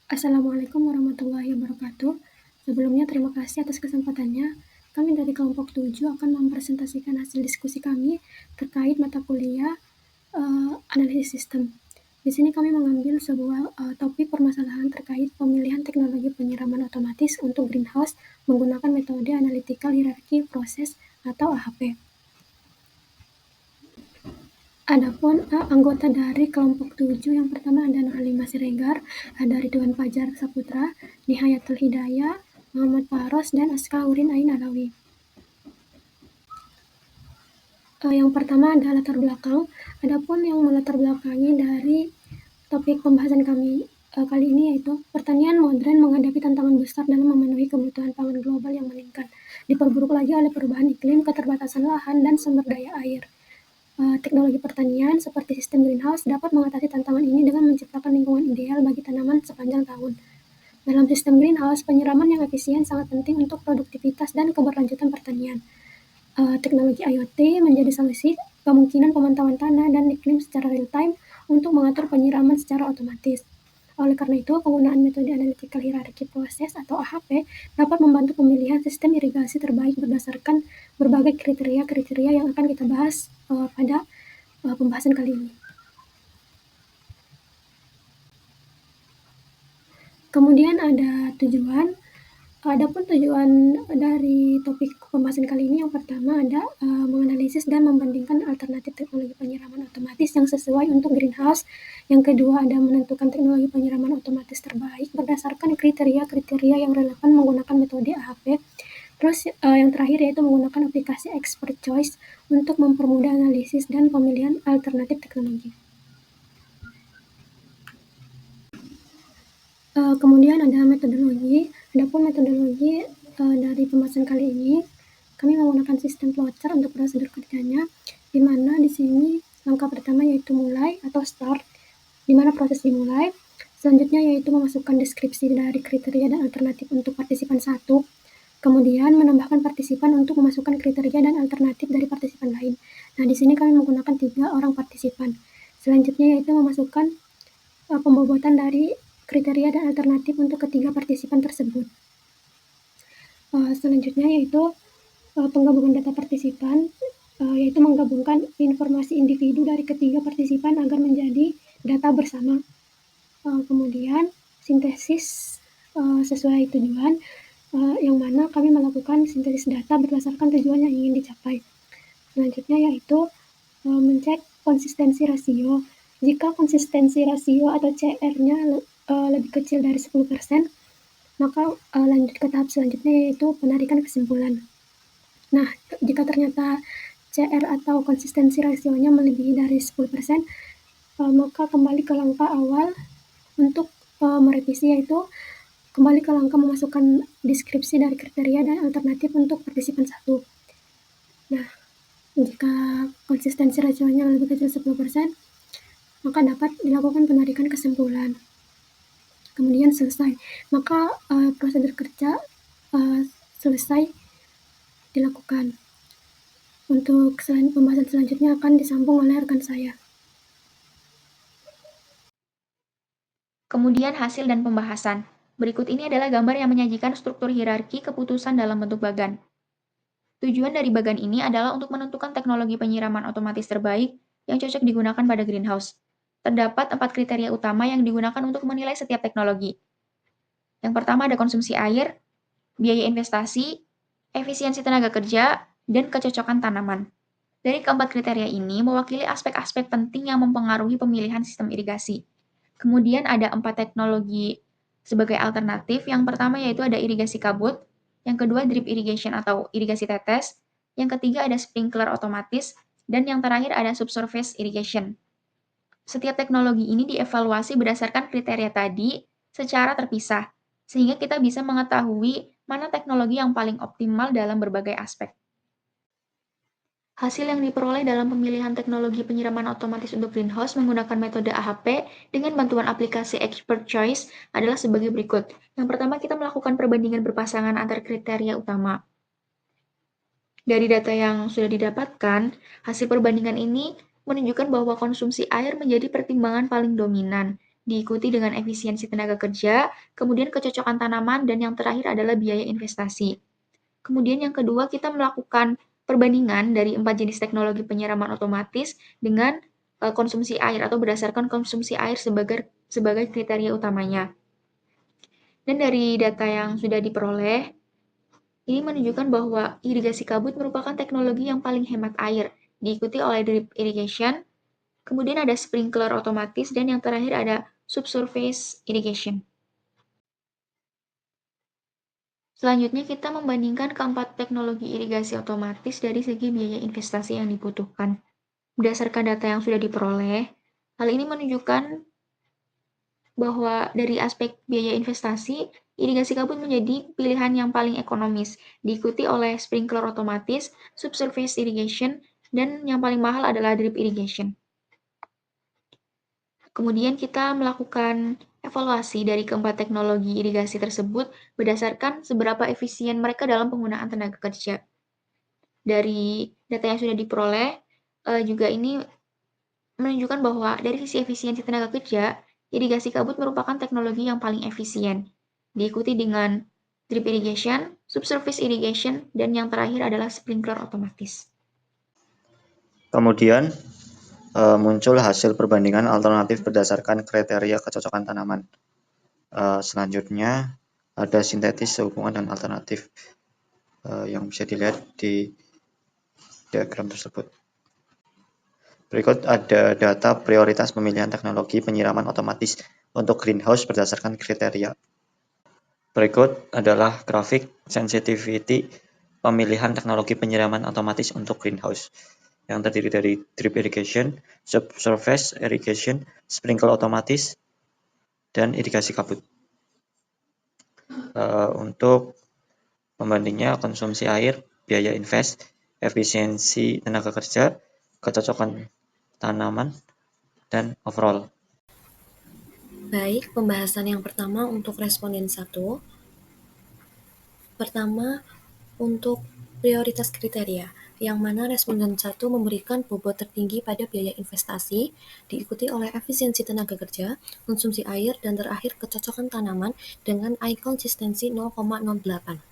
Assalamualaikum warahmatullahi wabarakatuh. Sebelumnya terima kasih atas kesempatannya. Kami dari kelompok 7 akan mempresentasikan hasil diskusi kami terkait mata kuliah analisis sistem. Di sini kami mengambil sebuah topik permasalahan terkait pemilihan teknologi penyiraman otomatis untuk greenhouse menggunakan metode analytical hierarchy process atau AHP. Adapun anggota dari kelompok 7 yang pertama ada Nur Halimah Siregar, ada Ridwan Fajar Saputra, Nihayatul Hidayah, Muhammad Faros, dan Askaurin Ain Alawi. Yang pertama ada latar belakang. Adapun yang melatar belakangi dari topik pembahasan kami kali ini yaitu pertanian modern menghadapi tantangan besar dalam memenuhi kebutuhan pangan global yang meningkat, diperburuk lagi oleh perubahan iklim, keterbatasan lahan, dan sumber daya air. Teknologi pertanian seperti sistem greenhouse dapat mengatasi tantangan ini dengan menciptakan lingkungan ideal bagi tanaman sepanjang tahun. Dalam sistem greenhouse, penyiraman yang efisien sangat penting untuk produktivitas dan keberlanjutan pertanian. Teknologi IoT menjadi solusi kemungkinan pemantauan tanah dan iklim secara real-time untuk mengatur penyiraman secara otomatis. Oleh karena itu, penggunaan metode analytical hierarchy process atau AHP dapat membantu pemilihan sistem irigasi terbaik berdasarkan berbagai kriteria-kriteria yang akan kita bahas pada pembahasan kali ini. Kemudian ada tujuan. Adapun tujuan dari topik pembahasan kali ini yang pertama ada menganalisis dan membandingkan alternatif teknologi penyiraman otomatis yang sesuai untuk greenhouse. Yang kedua ada menentukan teknologi penyiraman otomatis terbaik berdasarkan kriteria-kriteria yang relevan menggunakan metode AHP. Terus yang terakhir yaitu menggunakan aplikasi expert choice untuk mempermudah analisis dan pemilihan alternatif teknologi. Kemudian ada metodologi. Adapun metodologi dari pembahasan kali ini, kami menggunakan sistem flowchart untuk prosedur kerjanya, di mana di sini langkah pertama yaitu mulai atau start, di mana proses dimulai. Selanjutnya yaitu memasukkan deskripsi dari kriteria dan alternatif untuk partisipan 1. Kemudian menambahkan partisipan untuk memasukkan kriteria dan alternatif dari partisipan lain. Nah, di sini kami menggunakan 3 orang partisipan. Selanjutnya yaitu memasukkan pembobotan dari kriteria dan alternatif untuk ketiga partisipan tersebut. Selanjutnya yaitu penggabungan data partisipan, yaitu menggabungkan informasi individu dari ketiga partisipan agar menjadi data bersama. Kemudian sintesis sesuai tujuan, yang mana kami melakukan sintesis data berdasarkan tujuan yang ingin dicapai. Selanjutnya yaitu mencek konsistensi rasio. Jika konsistensi rasio atau CR-nya lebih kecil dari 10%, maka lanjut ke tahap selanjutnya yaitu penarikan kesimpulan. Nah, jika ternyata CR atau konsistensi rasionya melebihi dari 10%, maka kembali ke langkah awal untuk merevisi, yaitu kembali ke langkah memasukkan deskripsi dari kriteria dan alternatif untuk partisipan 1. Nah, jika konsistensi rasionya lebih kecil 10%, maka dapat dilakukan penarikan kesimpulan. Kemudian selesai, maka prosedur kerja selesai dilakukan. Untuk pembahasan selanjutnya akan disambung oleh rekan saya. Kemudian hasil dan pembahasan. Berikut ini adalah gambar yang menyajikan struktur hierarki keputusan dalam bentuk bagan. Tujuan dari bagan ini adalah untuk menentukan teknologi penyiraman otomatis terbaik yang cocok digunakan pada greenhouse. Terdapat 4 kriteria utama yang digunakan untuk menilai setiap teknologi. Yang pertama ada konsumsi air, biaya investasi, efisiensi tenaga kerja, dan kecocokan tanaman. Dari keempat kriteria ini mewakili aspek-aspek penting yang mempengaruhi pemilihan sistem irigasi. Kemudian ada 4 teknologi sebagai alternatif. Yang pertama yaitu ada irigasi kabut, yang kedua drip irrigation atau irigasi tetes, yang ketiga ada sprinkler otomatis, dan yang terakhir ada subsurface irrigation. Setiap teknologi ini dievaluasi berdasarkan kriteria tadi secara terpisah, sehingga kita bisa mengetahui mana teknologi yang paling optimal dalam berbagai aspek. Hasil yang diperoleh dalam pemilihan teknologi penyiraman otomatis untuk greenhouse menggunakan metode AHP dengan bantuan aplikasi Expert Choice adalah sebagai berikut. Yang pertama, kita melakukan perbandingan berpasangan antar kriteria utama. Dari data yang sudah didapatkan, hasil perbandingan ini menunjukkan bahwa konsumsi air menjadi pertimbangan paling dominan, diikuti dengan efisiensi tenaga kerja, kemudian kecocokan tanaman, dan yang terakhir adalah biaya investasi. Kemudian yang kedua, kita melakukan perbandingan dari 4 jenis teknologi penyiraman otomatis dengan konsumsi air atau berdasarkan konsumsi air sebagai kriteria utamanya. Dan dari data yang sudah diperoleh, ini menunjukkan bahwa irigasi kabut merupakan teknologi yang paling hemat air, diikuti oleh drip irrigation, kemudian ada sprinkler otomatis, dan yang terakhir ada subsurface irrigation. Selanjutnya kita membandingkan keempat teknologi irigasi otomatis dari segi biaya investasi yang dibutuhkan. Berdasarkan data yang sudah diperoleh, hal ini menunjukkan bahwa dari aspek biaya investasi, irigasi kabut menjadi pilihan yang paling ekonomis, diikuti oleh sprinkler otomatis, subsurface irrigation, dan yang paling mahal adalah drip irrigation. Kemudian kita melakukan evaluasi dari keempat teknologi irigasi tersebut berdasarkan seberapa efisien mereka dalam penggunaan tenaga kerja. Dari data yang sudah diperoleh, juga ini menunjukkan bahwa dari sisi efisiensi tenaga kerja, irigasi kabut merupakan teknologi yang paling efisien, diikuti dengan drip irrigation, subsurface irrigation, dan yang terakhir adalah sprinkler otomatis. Kemudian muncul hasil perbandingan alternatif berdasarkan kriteria kecocokan tanaman. Selanjutnya ada sintetis sehubungan dan alternatif yang bisa dilihat di diagram tersebut. Berikut ada data prioritas pemilihan teknologi penyiraman otomatis untuk greenhouse berdasarkan kriteria. Berikut adalah grafik sensitivity pemilihan teknologi penyiraman otomatis untuk greenhouse yang terdiri dari drip irrigation, subsurface irrigation, sprinkle otomatis, dan irigasi kabut. Untuk pembandingnya konsumsi air, biaya invest, efisiensi tenaga kerja, kecocokan tanaman, dan overall. Baik, pembahasan yang pertama untuk responden 1. Pertama, untuk prioritas kriteria, yang mana responden 1 memberikan bobot tertinggi pada biaya investasi, diikuti oleh efisiensi tenaga kerja, konsumsi air, dan terakhir kecocokan tanaman dengan I konsistensi 0,08.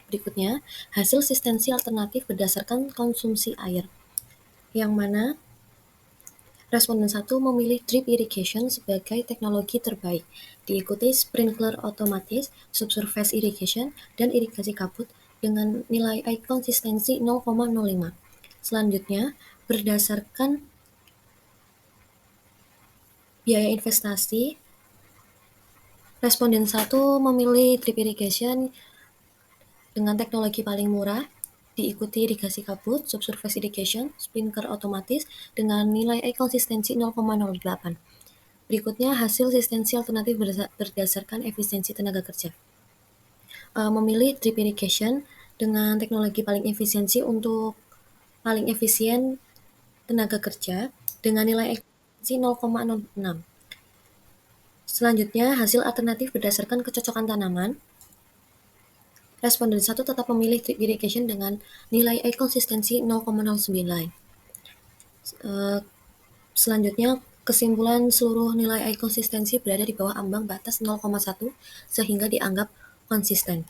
Berikutnya, hasil asistensi alternatif berdasarkan konsumsi air, yang mana responden 1 memilih drip irrigation sebagai teknologi terbaik, diikuti sprinkler otomatis, subsurface irrigation, dan irigasi kabut dengan nilai I konsistensi 0,05. Selanjutnya, berdasarkan biaya investasi, responden 1 memilih drip irrigation dengan teknologi paling murah, diikuti irigasi kabut, subsurface irrigation, sprinkler otomatis dengan nilai I konsistensi 0,08. Berikutnya, hasil asistensi alternatif berdasarkan efisiensi tenaga kerja. Memilih drip irrigation dengan teknologi paling efisien tenaga kerja dengan nilai efisiensi 0,06. Selanjutnya, hasil alternatif berdasarkan kecocokan tanaman. Responden 1 tetap memilih drip irrigation dengan nilai I konsistensi 0,09. Selanjutnya, kesimpulan seluruh nilai I konsistensi berada di bawah ambang batas 0,1 sehingga dianggap konsisten.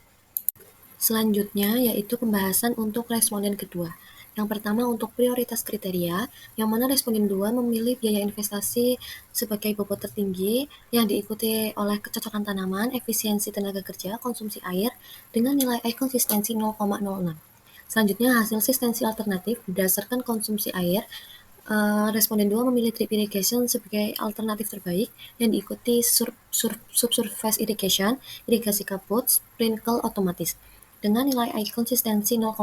Selanjutnya yaitu pembahasan untuk responden kedua. Yang pertama untuk prioritas kriteria, yang mana responden 2 memilih biaya investasi sebagai bobot tertinggi yang diikuti oleh kecocokan tanaman, efisiensi tenaga kerja, konsumsi air dengan nilai I konsistensi 0,06. Selanjutnya hasil asistensi alternatif berdasarkan konsumsi air, responden 2 memilih drip irrigation sebagai alternatif terbaik yang diikuti subsurface irrigation, irigasi kabut, sprinkle otomatis dengan nilai I konsistensi 0,06.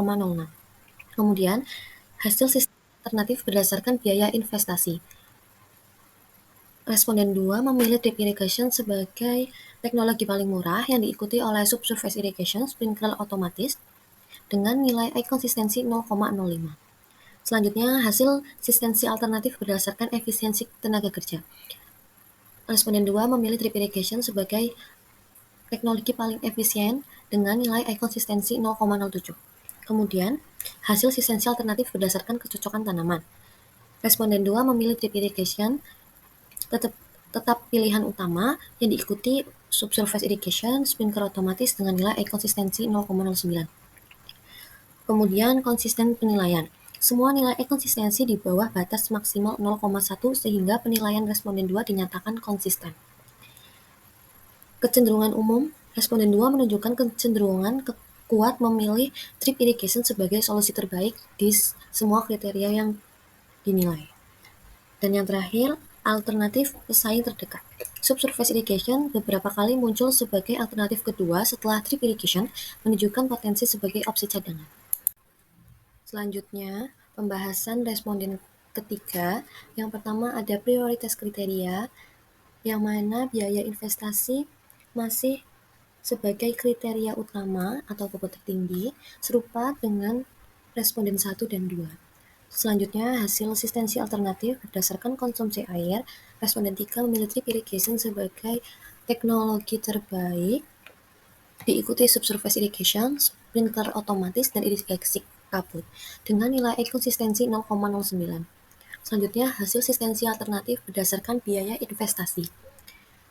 Kemudian, hasil sistem alternatif berdasarkan biaya investasi. Responden 2 memilih drip irrigation sebagai teknologi paling murah yang diikuti oleh subsurface irrigation, sprinkler otomatis dengan nilai I konsistensi 0,05. Selanjutnya, hasil asistensi alternatif berdasarkan efisiensi tenaga kerja. Responden 2 memilih drip irrigation sebagai teknologi paling efisien dengan nilai I konsistensi 0,07. Kemudian, hasil asistensi alternatif berdasarkan kecocokan tanaman. Responden 2 memilih drip irrigation Tetap pilihan utama yang diikuti subsurface irrigation, sprinkler otomatis dengan nilai air konsistensi 0,09. Kemudian konsisten penilaian. Semua nilai konsistensi di bawah batas maksimal 0,1 sehingga penilaian responden 2 dinyatakan konsisten. Kecenderungan umum, responden 2 menunjukkan kecenderungan kuat memilih drip irrigation sebagai solusi terbaik di semua kriteria yang dinilai. Dan yang terakhir, alternatif pesaing terdekat. Subsurface irrigation beberapa kali muncul sebagai alternatif kedua setelah drip irrigation menunjukkan potensi sebagai opsi cadangan. Selanjutnya, pembahasan responden ketiga. Yang pertama ada prioritas kriteria, yang mana biaya investasi masih sebagai kriteria utama atau bobot tertinggi, serupa dengan responden 1 dan 2. Selanjutnya, hasil asistensi alternatif berdasarkan konsumsi air. Responden 3 memilih drip irrigation sebagai teknologi terbaik, diikuti subsurface irrigation, sprinkler otomatis, dan irigasi kabut dengan nilai air konsistensi 0,09. Selanjutnya, hasil asistensi alternatif berdasarkan biaya investasi,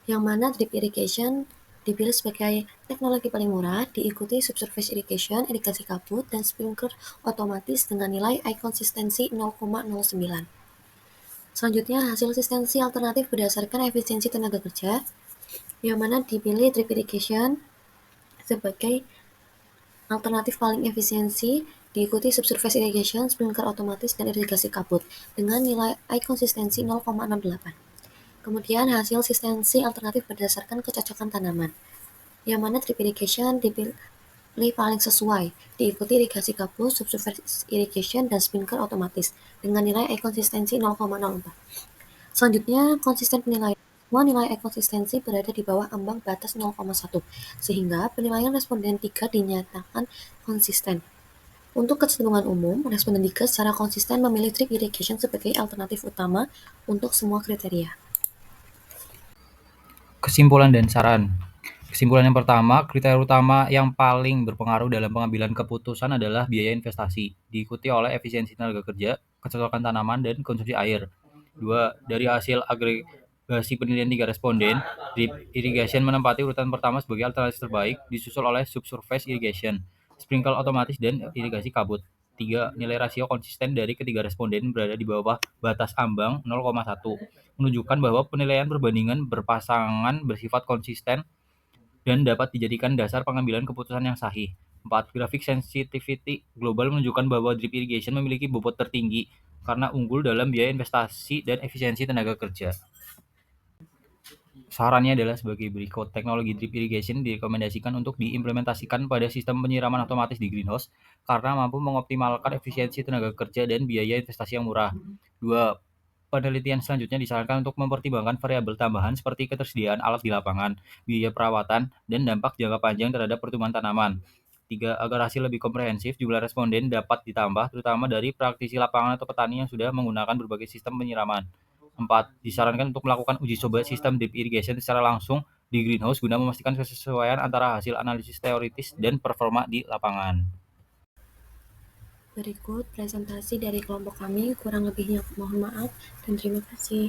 yang mana drip irrigation dipilih sebagai teknologi paling murah, diikuti subsurface irrigation, irigasi kabut, dan sprinkler otomatis dengan nilai air konsistensi 0,09. Selanjutnya, hasil asistensi alternatif berdasarkan efisiensi tenaga kerja, yang mana dipilih drip irrigation sebagai alternatif paling efisiensi, diikuti subsurface irrigation, sprinkler otomatis, dan irigasi kabut dengan nilai air konsistensi 0,68. Kemudian hasil asistensi alternatif berdasarkan kecocokan tanaman, yang mana drip irrigation dipilih paling sesuai, diikuti irigasi kabut, subsurface irrigation, dan sprinkler otomatis dengan nilai air konsistensi 0,04. Selanjutnya, konsisten penilaian. Semua nilai air konsistensi berada di bawah ambang batas 0,1, sehingga penilaian responden 3 dinyatakan konsisten. Untuk kecenderungan umum, responden 3 secara konsisten memilih drip irrigation sebagai alternatif utama untuk semua kriteria. Kesimpulan dan saran. Kesimpulan yang pertama, kriteria utama yang paling berpengaruh dalam pengambilan keputusan adalah biaya investasi, diikuti oleh efisiensi tenaga kerja, kecocokan tanaman, dan konsumsi air. 2. Dari hasil agregasi penilaian 3 responden, drip irrigation menempati urutan pertama sebagai alternatif terbaik, disusul oleh subsurface irrigation, sprinkle otomatis, dan irigasi kabut. 3. Nilai rasio konsisten dari ketiga responden berada di bawah batas ambang 0,1, menunjukkan bahwa penilaian perbandingan berpasangan bersifat konsisten dan dapat dijadikan dasar pengambilan keputusan yang sahih. 4. Grafik sensitivity global menunjukkan bahwa drip irrigation memiliki bobot tertinggi karena unggul dalam biaya investasi dan efisiensi tenaga kerja. Sarannya adalah sebagai berikut. Teknologi drip irrigation direkomendasikan untuk diimplementasikan pada sistem penyiraman otomatis di greenhouse karena mampu mengoptimalkan efisiensi tenaga kerja dan biaya investasi yang murah. 2. Penelitian selanjutnya disarankan untuk mempertimbangkan variabel tambahan seperti ketersediaan alat di lapangan, biaya perawatan, dan dampak jangka panjang terhadap pertumbuhan tanaman. 3. Agar hasil lebih komprehensif, jumlah responden dapat ditambah, terutama dari praktisi lapangan atau petani yang sudah menggunakan berbagai sistem penyiraman. 4. Disarankan untuk melakukan uji coba sistem drip irrigation secara langsung di greenhouse guna memastikan kesesuaian antara hasil analisis teoritis dan performa di lapangan. Berikut presentasi dari kelompok kami, kurang lebihnya mohon maaf dan terima kasih.